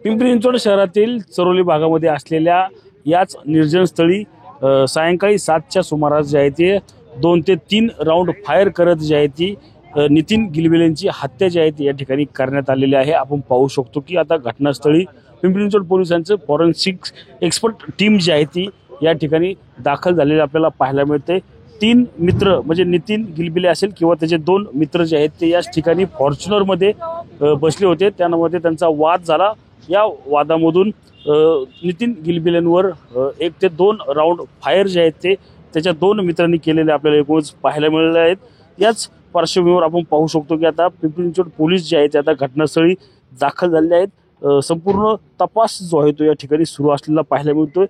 पिंपरी चिंचवड शहरातील चरोली भागामध्ये असलेल्या याच निर्जन स्थळी सायंकाळी 7च्या सुमारास जे आहे ते 2 ते 3 राऊंड फायर करत जे आहे ती नितीन गिलबिलेंची हत्या जी आहे ती या ठिकाणी करण्यात आलेली आहे। आपण पाहू शकतो की आता घटनास्थळी पिंपरी चिंचवड पोलिसांचं फॉरेन्सिक एक्सपर्ट टीम जी आहे ती या ठिकाणी दाखल झालेली आपल्याला पाहायला मिळते। 3 मित्र म्हणजे नितीन गिलबिले असेल किंवा त्याचे 2 मित्र जे आहेत ते याच ठिकाणी फॉर्च्युनरमध्ये बसले होते। त्यामध्ये त्यांचा वाद झाला। या वादामधून नितीन गिलबिलेंवर 1 ते 2 राऊंड फायर जे आहेत ते त्याच्या 2 मित्रांनी केलेले आपल्याला एकूणच पाहायला मिळाले आहेत। याच पार्श्वभूमीवर आपण पाहू शकतो की आता पिंपरी चिंचवड पोलीस जे आहेत ते आता घटनास्थळी दाखल झाले आहेत। संपूर्ण तपास जो आहे तो या ठिकाणी सुरू असलेला पाहायला मिळतोय।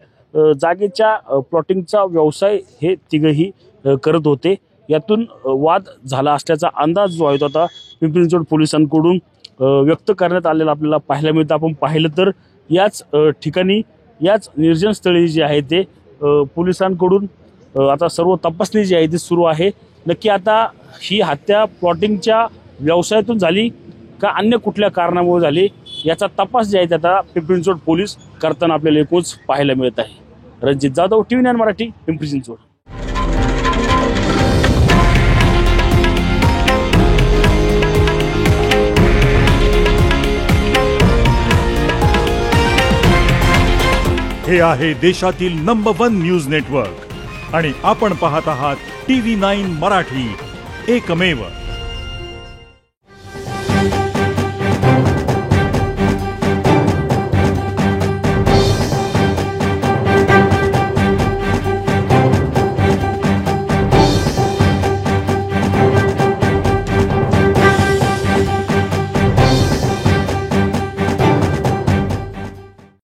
जागेच्या प्लॉटिंगचा व्यवसाय हे तिघही करत होते। यातून वाद झाला असल्याचा अंदाज जो आहे तो आता पिंपरी चिंचवड पोलिसांकडून व्यक्त करण्यात आलेला आपल्याला पाहायला मिळतं। आपण पाहिलं तर याच ठिकाणी याच निर्जन स्थळी जे आहे ते पोलिसांकडून आता सर्व तपासणी जी आहे ती सुरू आहे। नक्की आता ही हत्या प्लॉटिंगच्या व्यवसायातून झाली का अन्य कुठल्या कारणामुळे झाली याचा तपास जे आहे आता पिंपरी चिंचवड पोलीस करताना आपल्याला एकूणच पाहायला मिळत आहे। रणजित जाधव, TV9 मराठी, पिंपरी चिंचवड। हे आहे देशातील नंबर 1 न्यूज नेटवर्क आणि आपण पाहत आहात TV9 मराठी, एकमेव।